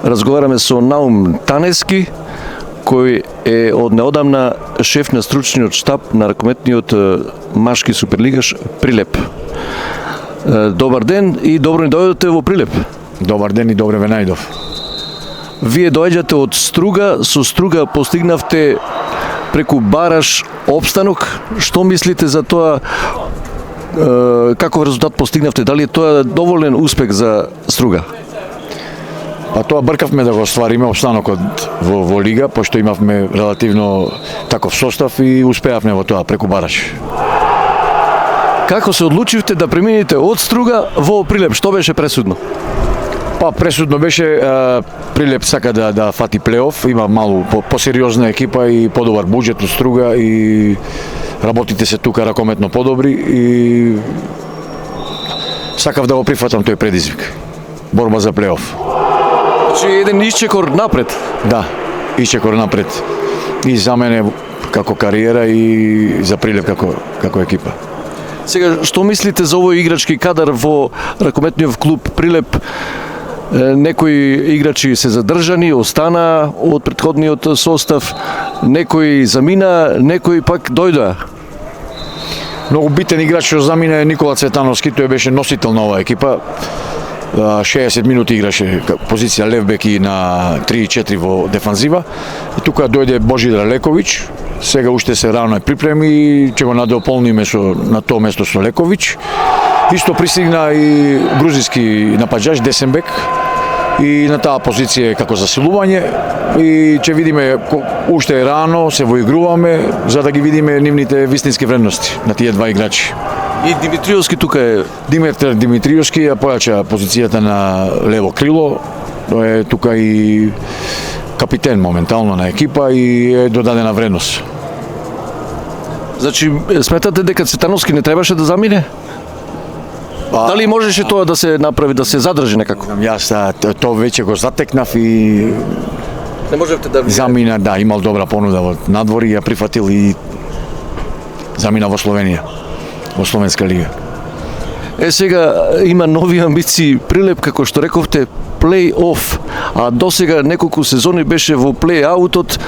Разговараме со Наум Танески, кој е од неодамна шеф на стручниот штаб на ракометниот машки суперлигаш Прилеп. Добар ден и добро ни дојдете во Прилеп. Добар ден и добре ве најдов. Вие доаѓате од Струга, со Струга постигнавте преку бараш опстанок. Што мислите за тоа? Каков резултат постигнавте? Дали е тоа доволен успех за Струга? Па тоа бркавме да го оствариме опстанокот во лига, пошто имавме релативно таков состав и успеавме во тоа преку бараш. Како се одлучивте да преминете од Струга во Прилеп? Што беше пресудно? Па пресудно беше Прилеп сака да фати плейоф, има малку посериозна екипа и подобар буџет од Струга и работите се тука ракометно подобри и сакав да го прифатам тој предизвик. Борба за плейоф. Значи еден исчекор напред. Да, исчекор напред. И за мене како кариера и за Прилеп како екипа. Сега, што мислите за овој играчки кадар во ракометниот клуб Прилеп? Некои играчи се задржани, остана од претходниот состав, некои замина, некои пак дојдоа. Многу битен играч што замина е Никола Цветановски, тој беше носител на оваа екипа. 60 минути играше позиција левбек и на 3-4 во дефанзива. И тука дојде Божидар Лековиќ, сега уште се рано припреми и ќе го надополниме на тоа место со Лековиќ. Исто пристигна и грузински напаѓач Десенбек и на таа позиција како засилување и ќе видиме уште е рано, се воигруваме за да ги видиме нивните вистински вредности на тие два играчи. И Димитриевски тука е. Димитар Димитриевски ја појача позицијата на лево крило, тој е тука и капитен моментално на екипа и е додадена вредност. Значи, сметате дека Цветановски не требаше да замине? Дали можеше тоа да се направи, да се задржи некако? Јас тоа веќе го затекнав и не можевте да замина, да, имал добра понуда во надвори, ја прифатил и замина во Словенија, во Словенска лига. Сега има нови амбиции Прилеп, како што рековте, плей-оф, а досега неколку сезони беше во плей-аутот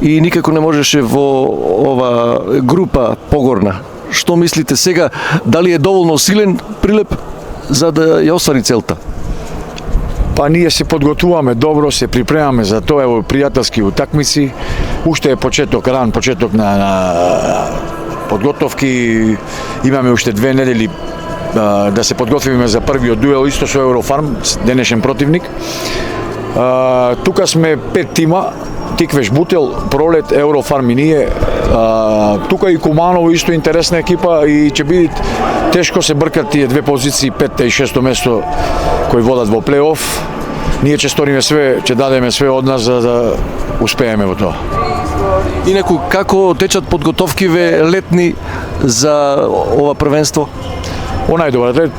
и никако не можеше во ова група погорна. Што мислите сега, дали е доволно силен Прилеп за да ја оствари целта? Па ние се подготвуваме добро, се припремаме за тоа, ево пријателски утакмици. Уште е почеток, ран почеток на подготовки. Имаме уште 2 недели да се подготвиме за првиот дуел исто со Еврофарм, денешен противник. Тука сме 5 тима, Тиквеш Бутел, Пролет, Еврофарм и ние. Тука и Куманово исто интересна екипа и ќе биде тешко се бркат тие две позиции, 5-то и 6-то место кои водат во плейоф. Ние ќе сториме све, ќе дадеме све од нас за да успееме во тоа. Инаку, како течат подготовкиве летни за ова првенство? О најдобар ред,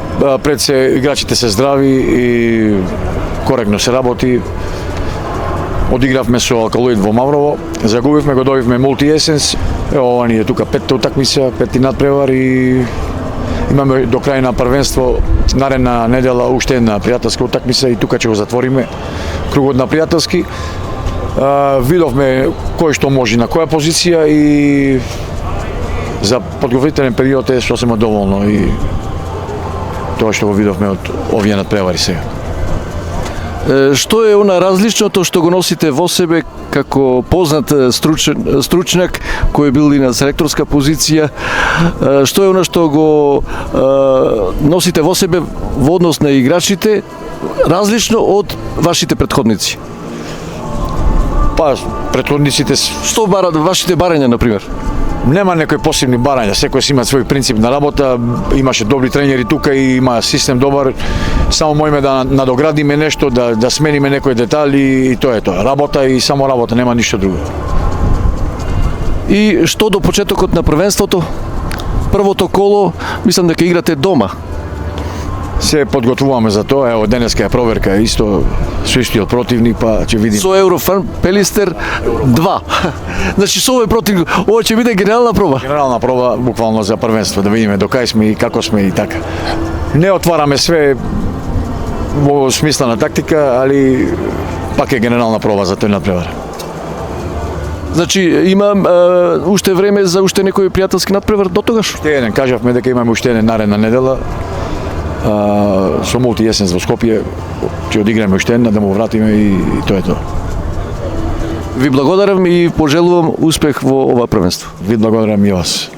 пред се играчите се здрави и коректно се работи. Одигравме со Алкалоид во Маврово, загубивме, го добивме Мултиесенс. Ова ни е тука 5-та утакмица, 5-ти надпревар и имаме до крај на првенство наредна недела уште една пријателска утакмица и тука ќе го затвориме кругот на пријателски. Видовме кој што може на која позиција и за подготвителен период е сосема доволно и тоа што го видовме од овие надпревари сега. Што е она различното што го носите во себе како познат стручњак кој бил и на селекторска позиција? Што е она што го носите во себе во однос на играчите различно од вашите претходници? Па, претходниците... Што барат вашите барања, например? Нема некои посебни барања, секој си има свој принцип на работа, имаше добри тренери тука и има систем добар. Само можеме да надоградиме нешто, да смениме некои детали и тоа е тоа. Работа и само работа, нема ништо друго. И што до почетокот на првенството? Првото коло, мислам дека играте дома. Се подготвуваме за тоа, ево денеска е проверка исто со истиот противник, па ќе видиме. Со Еврофарм Пелистер 2. Значи со овој противник, ова ќе биде генерална проба. Генерална проба буквално за првенство, да видиме до кај сме и како сме и така. Не отвараме све во смисла на тактика, али пак е генерална проба за тој надпревар. Значи има уште време за уште некој пријателски надпревар до тогаш? Уште еден, кажавме дека имаме уште еден наредна недела. Со Multi Јесенс во Скопје ќе одиграме уште една да му вратиме и тоа е тоа. Ви благодарам и пожелувам успех во ова првенство. Ви благодарам и вас.